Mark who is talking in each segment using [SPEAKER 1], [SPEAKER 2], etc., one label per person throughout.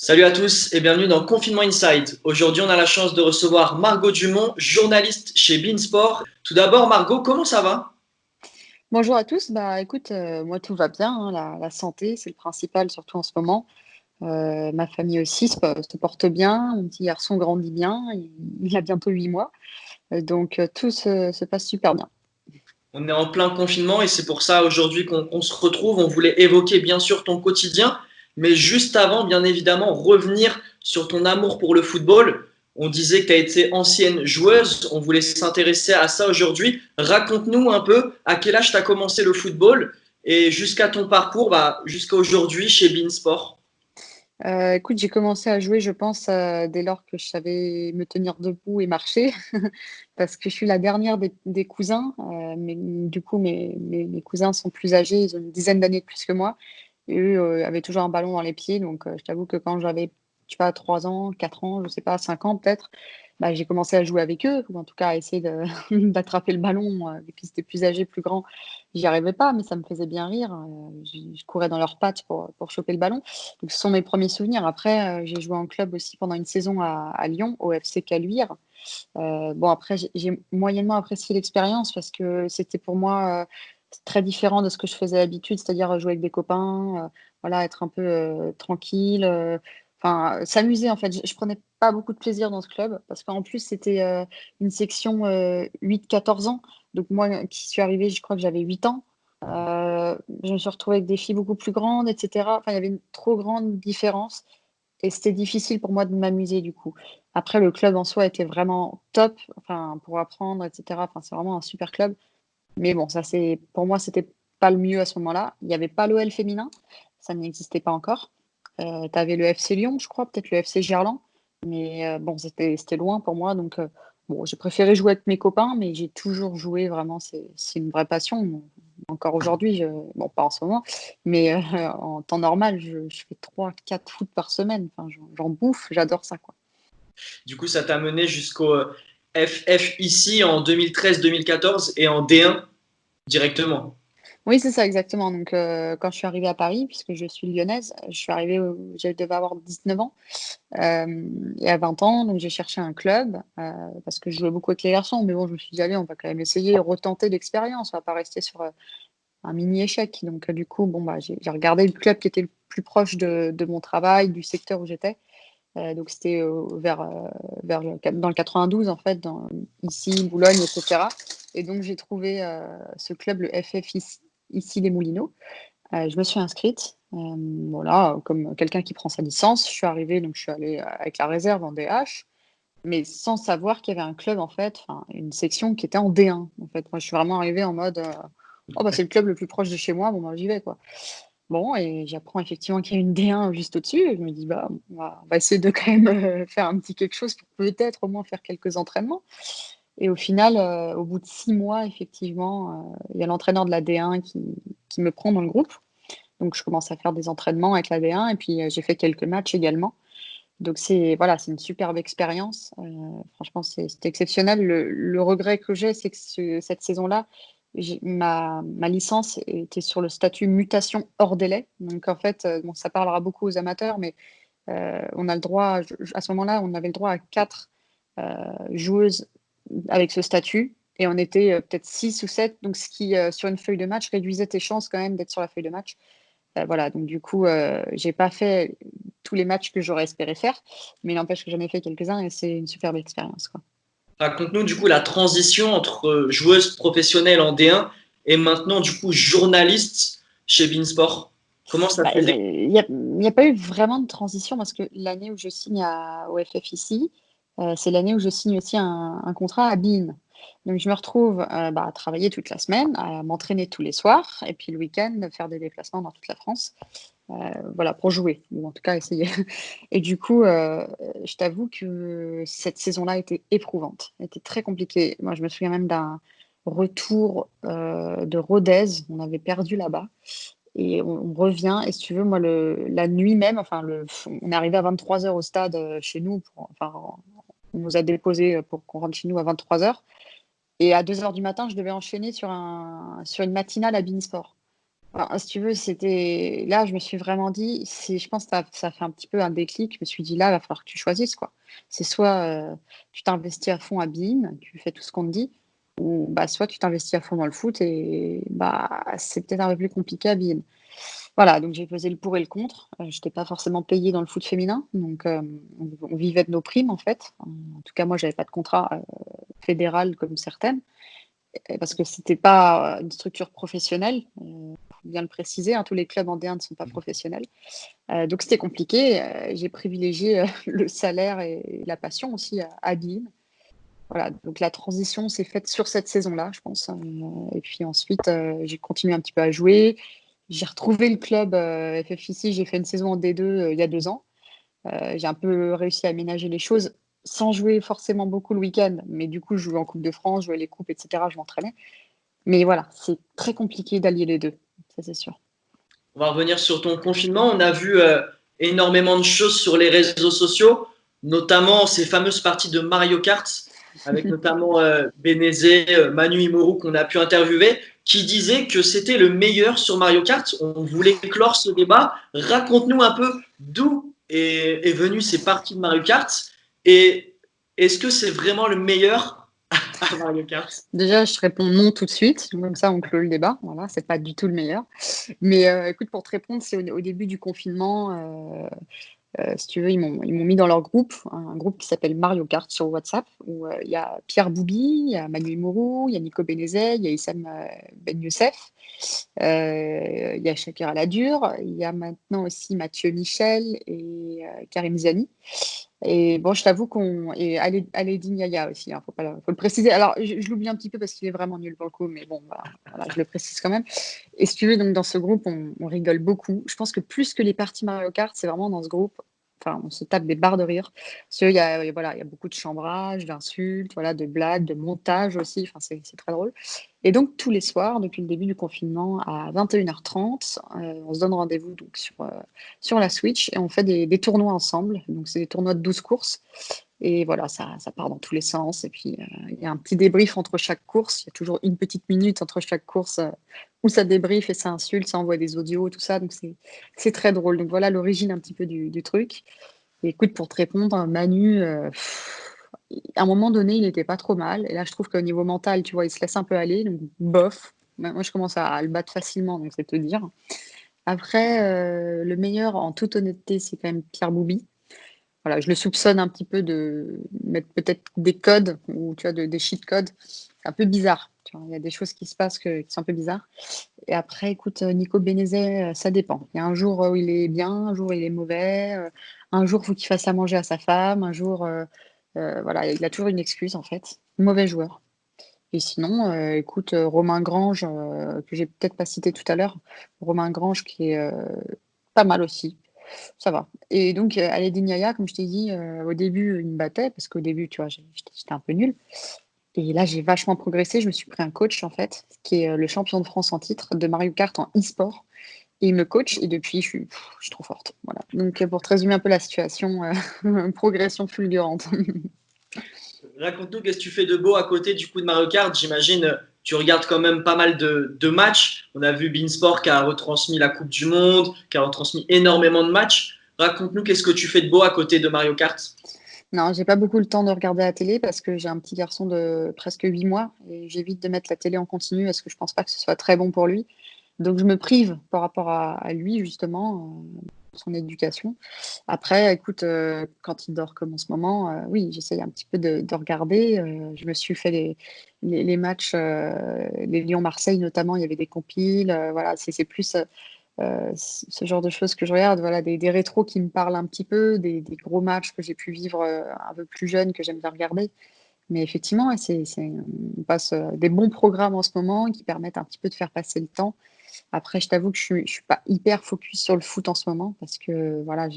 [SPEAKER 1] Salut à tous et bienvenue dans Confinement Insight. Aujourd'hui, on a la chance de recevoir Margot Dumont, journaliste chez Beansport. Tout d'abord, Margot, comment ça va?
[SPEAKER 2] Bonjour à tous. Bah, écoute, moi tout va bien, hein, la santé, c'est le principal, surtout en ce moment. Ma famille aussi se porte bien. Mon petit garçon grandit bien. Il a bientôt 8 mois. Donc, tout se passe super bien.
[SPEAKER 1] On est en plein confinement et c'est pour ça aujourd'hui qu'on se retrouve. On voulait évoquer bien sûr ton quotidien, mais juste avant, bien évidemment, revenir sur ton amour pour le football. On disait que tu as été ancienne joueuse, on voulait s'intéresser à ça aujourd'hui. Raconte-nous un peu à quel âge tu as commencé le football et jusqu'à ton parcours, jusqu'à aujourd'hui chez Beansport.
[SPEAKER 2] Écoute, j'ai commencé à jouer, je pense, dès lors que je savais me tenir debout et marcher, parce que je suis la dernière des cousins. Mais du coup, mes cousins sont plus âgés, ils ont une dizaine d'années de plus que moi. Et eux, avaient toujours un ballon dans les pieds. Donc, je t'avoue que quand j'avais, je sais pas, 3 ans, 4 ans, je sais pas, 5 ans peut-être, bah, j'ai commencé à jouer avec eux, ou en tout cas à essayer de d'attraper le ballon. Et puis, c'était plus âgé, plus grand, j'y arrivais pas, mais ça me faisait bien rire. Je courais dans leurs pattes pour choper le ballon. Donc, ce sont mes premiers souvenirs. Après, j'ai joué en club aussi pendant une saison à Lyon, au FC Caluire. Bon, après, j'ai moyennement apprécié l'expérience parce que c'était pour moi très différent de ce que je faisais d'habitude, c'est-à-dire jouer avec des copains, voilà, être un peu tranquille, enfin, s'amuser en fait. Je prenais pas beaucoup de plaisir dans ce club parce qu'en plus, c'était une section 8-14 ans. Donc, moi qui suis arrivée, je crois que j'avais 8 ans. Je me suis retrouvée avec des filles beaucoup plus grandes, etc. Enfin, il y avait une trop grande différence. Et c'était difficile pour moi de m'amuser du coup. Après, le club en soi était vraiment top, enfin, pour apprendre, etc. Enfin, c'est vraiment un super club. Mais bon, ça c'est pour moi, c'était pas le mieux à ce moment-là. Il n'y avait pas l'OL féminin, ça n'existait pas encore. Tu avais le FC Lyon, je crois, peut-être le FC Gerland. Mais bon, c'était loin pour moi. Donc, bon, j'ai préféré jouer avec mes copains, mais j'ai toujours joué vraiment, c'est une vraie passion. Encore aujourd'hui, bon, pas en ce moment, mais en temps normal, je fais 3-4 foot par semaine. Enfin, j'en bouffe, j'adore ça, quoi.
[SPEAKER 1] Du coup, ça t'a mené jusqu'au FF ici en 2013-2014 et en D1 directement.
[SPEAKER 2] Oui, c'est ça, exactement. Donc, quand je suis arrivée à Paris, puisque je suis lyonnaise, je suis arrivée, je devais avoir 19 ans. Et à 20 ans, donc j'ai cherché un club parce que je jouais beaucoup avec les garçons. Mais bon, je me suis dit, allez, on va quand même essayer, retenter l'expérience. On va pas rester sur un mini échec. Donc, du coup, bon, bah, j'ai regardé le club qui était le plus proche de mon travail, du secteur où j'étais. Donc, c'était dans le 92, en fait, ici, Boulogne, etc. Et donc, j'ai trouvé ce club, le FF ici les Moulineaux. Je me suis inscrite, voilà, comme quelqu'un qui prend sa licence. Je suis arrivée, donc je suis allée avec la réserve en DH, mais sans savoir qu'il y avait un club, en fait, enfin, une section qui était en D1. En fait, moi, je suis vraiment arrivée en mode, oh, bah, c'est le club le plus proche de chez moi, bon, bah, j'y vais, quoi. Bon, et j'apprends effectivement qu'il y a une D1 juste au-dessus. Et je me dis, bah, on va essayer de quand même faire un petit quelque chose pour peut-être au moins faire quelques entraînements. Et au final, au bout de 6 mois, effectivement, il y a l'entraîneur de la D1 qui me prend dans le groupe. Donc, je commence à faire des entraînements avec la D1 et puis j'ai fait quelques matchs également. Donc, c'est voilà, c'est une superbe expérience. Franchement, c'était exceptionnel. Le regret que j'ai, c'est que cette saison-là, ma licence était sur le statut mutation hors délai. Donc, en fait, bon, ça parlera beaucoup aux amateurs, mais on a le droit, à ce moment-là, on avait le droit à 4 joueuses avec ce statut. Et on était peut-être 6 ou 7, donc ce qui, sur une feuille de match, réduisait tes chances quand même d'être sur la feuille de match. Voilà, donc du coup, j'ai pas fait tous les matchs que j'aurais espéré faire, mais il n'empêche que j'en ai fait quelques-uns et c'est une superbe expérience, quoi.
[SPEAKER 1] Raconte-nous du coup la transition entre joueuse professionnelle en D1 et maintenant du coup journaliste chez Beansport. Comment ça
[SPEAKER 2] Bah,
[SPEAKER 1] s'est déroulé?
[SPEAKER 2] il y a pas eu vraiment de transition parce que l'année où je signe au FF ici, c'est l'année où je signe aussi un contrat à Bein. Donc je me retrouve bah, à travailler toute la semaine, à m'entraîner tous les soirs et puis le week-end faire des déplacements dans toute la France. Voilà, pour jouer, ou en tout cas essayer. Et du coup, je t'avoue que cette saison-là était éprouvante, était très compliquée. Moi, je me souviens même d'un retour de Rodez, on avait perdu là-bas, et on revient, et si tu veux, moi, la nuit même, enfin, on est arrivé à 23 heures au stade chez nous, enfin, on nous a déposés pour qu'on rentre chez nous à 23 heures, et à 2 heures du matin, je devais enchaîner sur une matinale à Beansport. Alors, si tu veux, c'était là, je me suis vraiment dit, je pense que ça fait un petit peu un déclic. Je me suis dit: «Là, il va falloir que tu choisisses, quoi». C'est soit, tu t'investis à fond à beIN, tu fais tout ce qu'on te dit ou bah, soit tu t'investis à fond dans le foot et bah, c'est peut-être un peu plus compliqué à beIN. Voilà, donc j'ai pesé le pour et le contre. J'étais pas forcément payée dans le foot féminin, donc on vivait de nos primes, en fait. En tout cas, moi, j'avais pas de contrat, fédéral comme certaines. Parce que c'était pas, une structure professionnelle, faut bien le préciser, hein, tous les clubs en D1 ne sont pas professionnels. Donc c'était compliqué, j'ai privilégié, le salaire et la passion aussi à beIN. Voilà, donc la transition s'est faite sur cette saison-là, je pense, et puis ensuite, j'ai continué un petit peu à jouer. J'ai retrouvé le club, FF ici, j'ai fait une saison en D2, il y a 2 ans. J'ai un peu réussi à aménager les choses sans jouer forcément beaucoup le week-end, mais du coup, je jouais en coupe de France, je jouais les coupes et cetera, je m'entraînais. Mais voilà, c'est très compliqué d'allier les 2, ça c'est sûr.
[SPEAKER 1] On va revenir sur ton confinement. On a vu énormément de choses sur les réseaux sociaux, notamment ces fameuses parties de Mario Kart, avec notamment Bénézé, Manu Imoru qu'on a pu interviewer, qui disait que c'était le meilleur sur Mario Kart. On voulait clore ce débat. Raconte-nous un peu d'où est venue ces parties de Mario Kart et est-ce que c'est vraiment le meilleur à Mario Kart?
[SPEAKER 2] Déjà, je réponds non tout de suite, comme ça on clôt le débat. Voilà, c'est pas du tout le meilleur. Mais écoute, pour te répondre, c'est au début du confinement, si tu veux, ils m'ont mis dans leur groupe, un groupe qui s'appelle Mario Kart sur WhatsApp, où il y a Pierre Boubi, il y a Manu Mourou, il y a Nico Bénézet, il y a Issam Ben Youssef, il y a Shakira Ladur, il y a maintenant aussi Mathieu Michel et Karim Ziani. Et bon, je t'avoue qu'on et Aledine Yaya aussi, hein, faut le préciser. Alors, je l'oublie un petit peu parce qu'il est vraiment nul pour le coup, mais bon, bah, voilà, je le précise quand même. Et si tu veux, donc dans ce groupe, on rigole beaucoup. Je pense que plus que les parties Mario Kart, c'est vraiment dans ce groupe, enfin, on se tape des barres de rire. Parce qu'il y a, voilà, il y a beaucoup de chambrage, d'insultes, voilà, de blagues, de montage aussi. Enfin, c'est très drôle. Et donc, tous les soirs, depuis le début du confinement, à 21h30, on se donne rendez-vous donc sur la Switch et on fait des tournois ensemble. Donc, c'est des tournois de 12 courses. Et voilà, ça part dans tous les sens. Et puis, il y a un petit débrief entre chaque course. Il y a toujours une petite minute entre chaque course où ça débriefe et ça insulte, ça envoie des audios, tout ça. Donc, c'est très drôle. Donc, voilà l'origine un petit peu du truc. Et écoute, pour te répondre, Manu, à un moment donné, il était pas trop mal. Et là, je trouve qu'au niveau mental, tu vois, il se laisse un peu aller. Donc, bof. Moi, je commence à le battre facilement, donc c'est te dire. Après, le meilleur, en toute honnêteté, c'est quand même Pierre Boubi. Voilà, je le soupçonne un petit peu de mettre peut-être des codes ou tu vois, des cheat codes. C'est un peu bizarre. Tu vois, il y a des choses qui se passent qui sont un peu bizarres. Et après, écoute, Nico Bénézet, ça dépend. Il y a un jour où il est bien, un jour il est mauvais, un jour, il faut qu'il fasse à manger à sa femme, un jour, voilà, il a toujours une excuse en fait. Mauvais joueur. Et sinon, écoute, Romain Grange, que j'ai peut-être pas cité tout à l'heure, Romain Grange qui est pas mal aussi. Ça va. Et donc, Aledin Yaya, comme je t'ai dit, au début, il me battait parce qu'au début, tu vois, j'étais un peu nulle. Et là, j'ai vachement progressé. Je me suis pris un coach, en fait, qui est le champion de France en titre de Mario Kart en e-sport. Et il me coach, et depuis, je suis trop forte. Voilà. Donc, pour te résumer un peu la situation, progression fulgurante.
[SPEAKER 1] Raconte-nous, qu'est-ce que tu fais de beau à côté du coup de Mario Kart? J'imagine, tu regardes quand même pas mal de matchs. On a vu Beansport qui a retransmis la Coupe du Monde, qui a retransmis énormément de matchs. Raconte-nous, qu'est-ce que tu fais de beau à côté de Mario Kart?
[SPEAKER 2] Non, j'ai pas beaucoup le temps de regarder la télé parce que j'ai un petit garçon de presque 8 mois et j'évite de mettre la télé en continu parce que je pense pas que ce soit très bon pour lui. Donc je me prive par rapport à lui justement, son éducation. Après écoute, quand il dort comme en ce moment, oui, j'essaye un petit peu de regarder, je me suis fait les matchs, les Lyon-Marseille notamment, il y avait des compiles, voilà, c'est plus, ce genre de choses que je regarde, voilà, des rétros qui me parlent un petit peu, des gros matchs que j'ai pu vivre, un peu plus jeune, que j'aime bien regarder. Mais effectivement, ouais, on passe, des bons programmes en ce moment qui permettent un petit peu de faire passer le temps. Après, je t'avoue que je suis pas hyper focus sur le foot en ce moment parce que, voilà,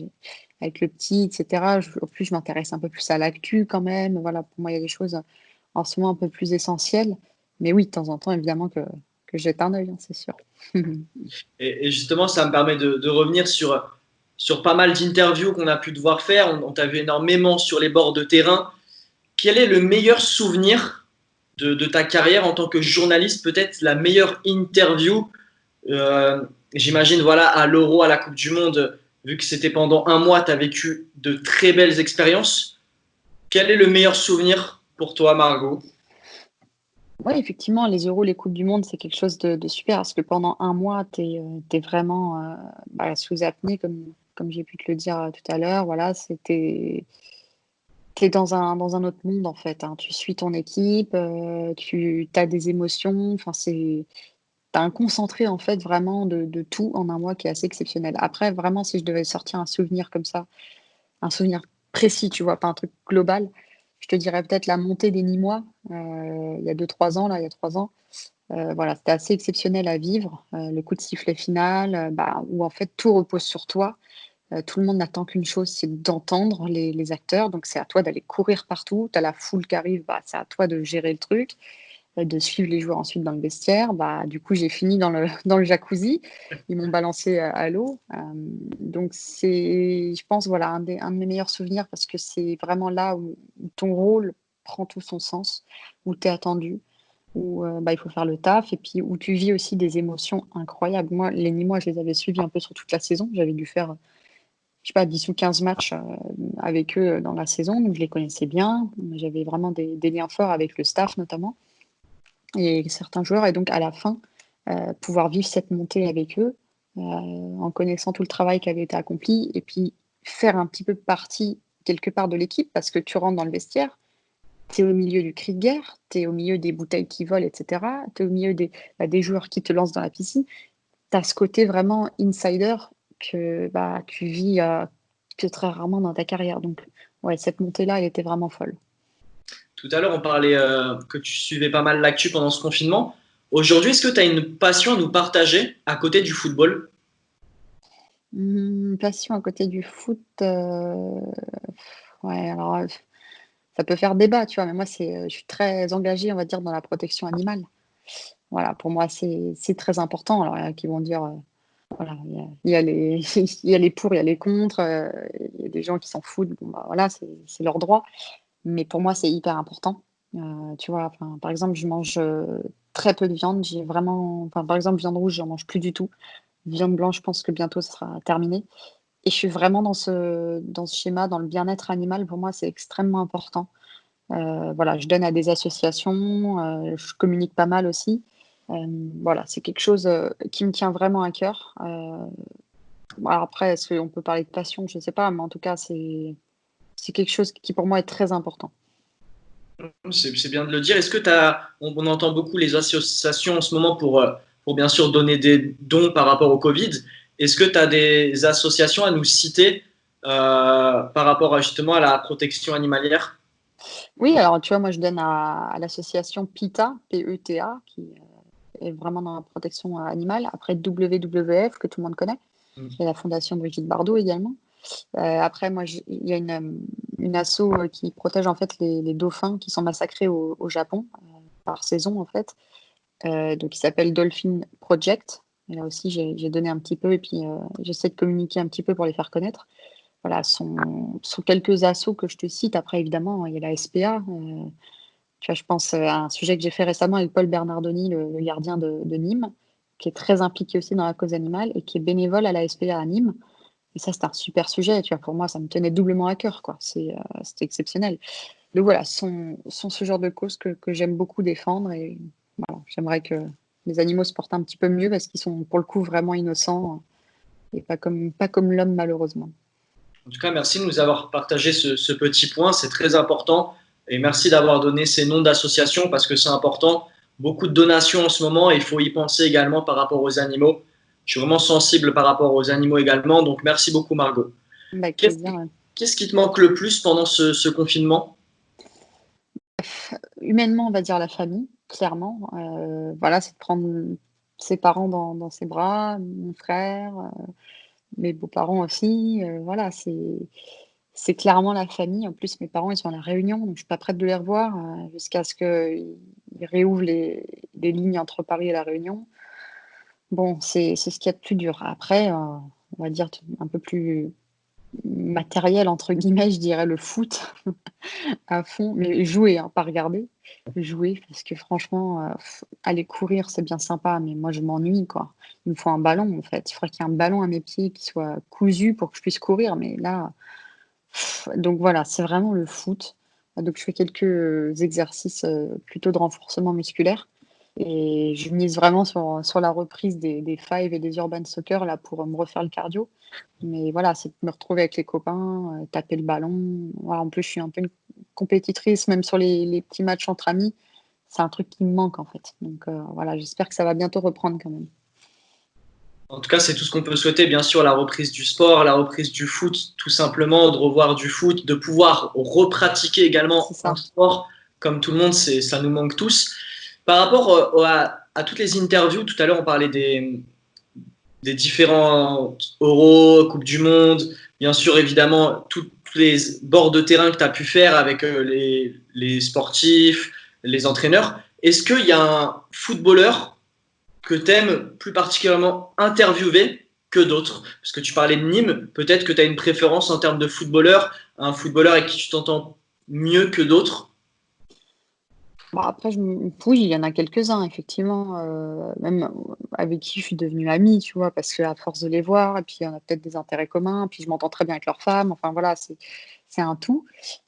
[SPEAKER 2] avec le petit et cetera, en plus, je m'intéresse un peu plus à l'actu quand même. Voilà, pour moi, il y a des choses, en ce moment un peu plus essentielles. Mais oui, de temps en temps, évidemment que je jette un œil, hein, c'est sûr.
[SPEAKER 1] Et justement, ça me permet de revenir sur pas mal d'interviews qu'on a pu devoir faire. On t'a vu énormément sur les bords de terrain. Quel est le meilleur souvenir de ta carrière en tant que journaliste? Peut-être la meilleure interview Euh, J'imagine, voilà, à l'Euro, à la Coupe du Monde, vu que c'était pendant un mois, tu as vécu de très belles expériences. Quel est le meilleur souvenir pour toi, Margot?
[SPEAKER 2] Oui, effectivement, les Euros, les Coupes du Monde, c'est quelque chose de super parce que pendant un mois, tu es, vraiment sous apnée, comme j'ai pu te le dire tout à l'heure. Voilà, t'es dans un autre monde en fait, hein. Tu suis ton équipe, tu as des émotions. Enfin, t'as un concentré en fait vraiment de tout en un mois qui est assez exceptionnel. Après, vraiment, si je devais sortir un souvenir comme ça, un souvenir précis, tu vois, pas un truc global, je te dirais peut-être la montée des Nîmois il y a 2 3 ans, là, il y a 3 ans. Voilà, c'était assez exceptionnel à vivre. Le coup de sifflet final, où en fait tout repose sur toi. Tout le monde n'attend qu'une chose, c'est d'entendre les acteurs. Donc c'est à toi d'aller courir partout. Tu as la foule qui arrive, c'est à toi de gérer le truc, de suivre les joueurs ensuite dans le vestiaire. Du coup, j'ai fini dans le, dans le jacuzzi. Ils m'ont balancé à l'eau. Donc c'est, je pense, voilà, un de mes meilleurs souvenirs parce que c'est vraiment là où ton rôle prend tout son sens, où tu es attendu, où il faut faire le taf et puis où tu vis aussi des émotions incroyables. Moi, les Nîmois, je les avais suivis un peu sur toute la saison. J'avais dû faire, je sais pas, 10 ou 15 matchs avec eux dans la saison, donc je les connaissais bien. J'avais vraiment des liens forts avec le staff notamment et certains joueurs. Et donc à la fin, pouvoir vivre cette montée avec eux, en connaissant tout le travail qui avait été accompli et puis faire un petit peu partie quelque part de l'équipe parce que tu rentres dans le vestiaire, tu es au milieu du cri de guerre, tu es au milieu des bouteilles qui volent, et cetera. Tu es au milieu des joueurs qui te lancent dans la piscine. Tu as ce côté vraiment insider que, tu vis, que très rarement dans ta carrière. Donc ouais, cette montée-là, elle était vraiment folle.
[SPEAKER 1] Tout à l'heure, on parlait que tu suivais pas mal l'actu pendant ce confinement. Aujourd'hui, est-ce que tu as une passion à nous partager à côté du football?
[SPEAKER 2] Passion à côté du foot, ouais, alors, ça peut faire débat, tu vois? Mais moi, je suis très engagée, on va dire, dans la protection animale. Voilà, pour moi, c'est très important. Alors, il y en a qui vont dire, voilà, il y a les il y a les pour, il y a les contre, il y a des gens qui s'en foutent. Bon, voilà, c'est leur droit. Mais pour moi, c'est hyper important. Tu vois? Enfin, par exemple, je mange, très peu de viande. J'ai vraiment enfin, par exemple, viande rouge, j'en mange plus du tout. Viande blanche, je pense que bientôt ce sera terminé et je suis vraiment dans ce schéma, dans le bien-être animal. Pour moi, c'est extrêmement important. Voilà, je donne à des associations, je communique pas mal aussi. Voilà, c'est quelque chose, qui me tient vraiment à cœur. Bon, alors après, est-ce qu'on peut parler de passion? Je sais pas, mais en tout cas, c'est quelque chose qui pour moi est très important.
[SPEAKER 1] C'est bien de le dire. Est-ce que on entend beaucoup les associations en ce moment pour bien sûr donner des dons par rapport au Covid. Est-ce que tu as des associations à nous citer par rapport justement à la protection animalière?
[SPEAKER 2] Oui, alors tu vois, moi je donne à l'association PETA, PETA, qui, est vraiment dans la protection, animale. Après WWF que tout le monde connaît et la fondation Brigitte Bardot également. Après moi il y a une asso, qui protège en fait les dauphins qui sont massacrés au Japon, par saison en fait. Donc il s'appelle Dolphin Project et là aussi j'ai donné un petit peu et puis, j'essaie de communiquer un petit peu pour les faire connaître. Voilà, sont quelques assos que je te cite. Après évidemment, il y a la SPA, tu vois? Je pense, à un sujet que j'ai fait récemment avec Paul Bernardoni, le gardien de Nîmes, qui est très impliqué aussi dans la cause animale et qui est bénévole à la SPA à Nîmes et ça, c'est un super sujet, tu vois? Pour moi, ça me tenait doublement à cœur, quoi. C'était exceptionnel. Donc voilà, ce sont ce genre de causes que j'aime beaucoup défendre et voilà, j'aimerais que les animaux se portent un petit peu mieux parce qu'ils sont, pour le coup, vraiment innocents et pas comme l'homme, malheureusement.
[SPEAKER 1] En tout cas, merci de nous avoir partagé ce petit point. C'est très important. Et merci d'avoir donné ces noms d'associations parce que c'est important. Beaucoup de donations en ce moment et il faut y penser également par rapport aux animaux. Je suis vraiment sensible par rapport aux animaux également. Donc, merci beaucoup, Margot.
[SPEAKER 2] Avec
[SPEAKER 1] Qu'est-ce
[SPEAKER 2] plaisir, ouais.
[SPEAKER 1] qu'est-ce qui te manque le plus pendant ce confinement?
[SPEAKER 2] Humainement, on va dire la famille, clairement. Voilà, c'est de prendre ses parents dans ses bras, mon frère, mes beaux-parents aussi, voilà, c'est clairement la famille. En plus, mes parents, ils sont à La Réunion, donc je suis pas prête de les revoir, jusqu'à ce qu'ils réouvrent les lignes entre Paris et La Réunion. Bon, c'est ce qu'il y a de plus dur. Après, on va dire un peu plus «matériel» entre guillemets, je dirais le foot à fond, mais jouer, hein, pas regarder. jouer parce que franchement, aller courir, c'est bien sympa, mais moi, je m'ennuie, quoi. Il me faut un ballon, en fait. Il faudrait qu'il y ait un ballon à mes pieds qui soit cousu pour que je puisse courir, mais là, donc voilà, c'est vraiment le foot. Donc je fais quelques exercices, plutôt de renforcement musculaire et je mise vraiment sur la reprise des five et des urban soccer là pour, me refaire le cardio. Mais voilà, c'est de me retrouver avec les copains, taper le ballon. Voilà, en plus, je suis un peu une compétitrice, même sur les petits matchs entre amis. C'est un truc qui me manque, en fait. Donc, voilà, j'espère que ça va bientôt reprendre quand même.
[SPEAKER 1] En tout cas, c'est tout ce qu'on peut souhaiter, bien sûr, la reprise du sport, la reprise du foot, tout simplement, de revoir du foot, de pouvoir repratiquer
[SPEAKER 2] C'est
[SPEAKER 1] également un
[SPEAKER 2] ça.
[SPEAKER 1] sport comme tout le monde, ça nous manque tous. Par rapport à toutes les interviews, tout à l'heure, on parlait des différents Euros, Coupe du Monde, bien sûr, évidemment, tous les bords de terrain que tu as pu faire avec les sportifs, les entraîneurs. Est-ce qu'il y a un footballeur que tu aimes plus particulièrement interviewer que d'autres? Parce que tu parlais de Nîmes, peut-être que tu as une préférence en termes de footballeur, un footballeur avec qui tu t'entends mieux que d'autres.
[SPEAKER 2] Bon, après, oui, il y en a quelques-uns, effectivement, même avec qui je suis devenue amie, tu vois, parce qu'à force de les voir, et puis on a peut-être des intérêts communs, puis je m'entends très bien avec leurs femmes, enfin voilà, c'est un tout.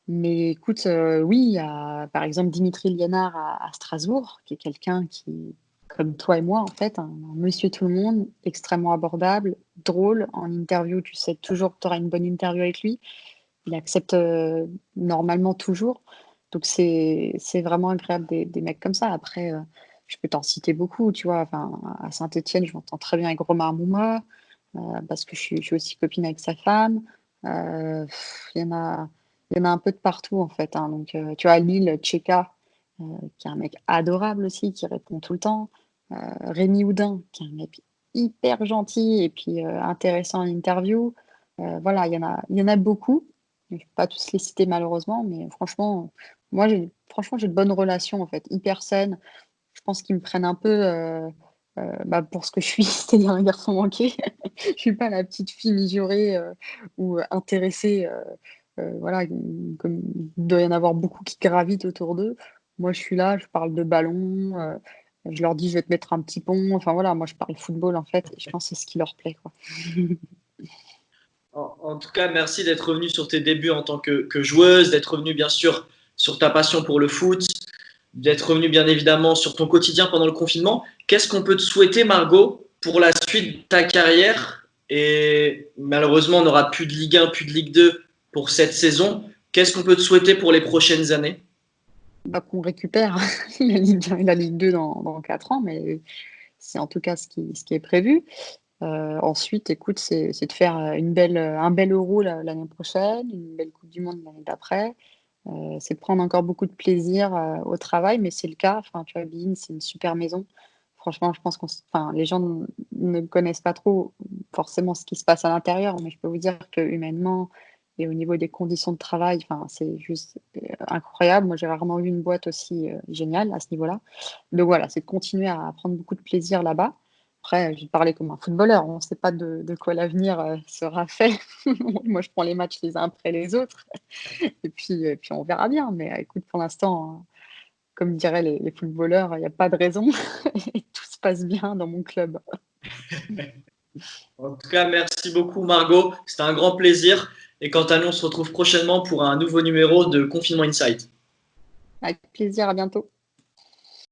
[SPEAKER 2] Mais écoute, oui, il y a par exemple Dimitri Liénard à Strasbourg, qui est quelqu'un qui, comme toi et moi, en fait, un monsieur tout le monde, extrêmement abordable, drôle. En interview, tu sais toujours que tu auras une bonne interview avec lui. Il accepte, normalement toujours. Donc c'est vraiment agréable des mecs comme ça. Après, je peux t'en citer beaucoup, tu vois? Enfin, à Saint-Étienne, je m'entends très bien avec Romain Mouma, parce que je suis aussi copine avec sa femme. Il y en a un peu de partout, en fait, hein. Donc, tu vois, à Lille, Tchéka, heu, qui est un mec adorable aussi, qui répond tout le temps. Rémi Houdin, qui est un mec hyper gentil et puis, intéressant en interview. Voilà, il y en a beaucoup. Je ne vais pas tous les citer malheureusement, mais franchement, moi j'ai de bonnes relations en fait, hyper saines. Je pense qu'ils me prennent un peu, bah, pour ce que je suis, c'est-à-dire un garçon manqué. Je suis pas la petite fille mijaurée, ou intéressée, voilà, comme il doit y en avoir beaucoup qui gravitent autour d'eux. Moi, je suis là, je parle de ballon, je leur dis: «Je vais te mettre un petit pont», enfin voilà, moi je parle football en fait et je pense que c'est ce qui leur plaît, quoi.
[SPEAKER 1] En tout cas, merci d'être revenu sur tes débuts en tant que joueuse, d'être revenu bien sûr sur ta passion pour le foot, d'être revenu bien évidemment sur ton quotidien pendant le confinement. Qu'est-ce qu'on peut te souhaiter, Margot, pour la suite de ta carrière? Et malheureusement, on n'aura plus de Ligue 1, plus de Ligue 2 pour cette saison. Qu'est-ce qu'on peut te souhaiter pour les prochaines années?
[SPEAKER 2] Bah, qu'on récupère la Ligue 1 et la Ligue 2 dans 4 ans, mais c'est en tout cas ce qui est prévu. Ensuite, écoute, c'est de faire, un bel Euro l'année prochaine, une belle coupe du monde l'année d'après. C'est de prendre encore beaucoup de plaisir, au travail, mais c'est le cas. Enfin, tu vois, Bein, c'est une super maison. Franchement, je pense enfin, les gens ne connaissent pas trop forcément ce qui se passe à l'intérieur, mais je peux vous dire que humainement et au niveau des conditions de travail, enfin, c'est juste, incroyable. Moi, j'ai rarement vu une boîte aussi, géniale à ce niveau-là. Donc voilà, c'est de continuer à prendre beaucoup de plaisir là-bas. Après, je vais parler comme un footballeur, on ne sait pas de quoi l'avenir, sera fait. Moi, je prends les matchs les uns après les autres. Et puis on verra bien. Mais écoute, pour l'instant, comme diraient les footballeurs, il n'y a pas de raison et tout se passe bien dans mon club.
[SPEAKER 1] En tout cas, merci beaucoup, Margot. C'était un grand plaisir. Et quant à nous, on se retrouve prochainement pour un nouveau numéro de Confinement Insight.
[SPEAKER 2] Avec plaisir, à bientôt.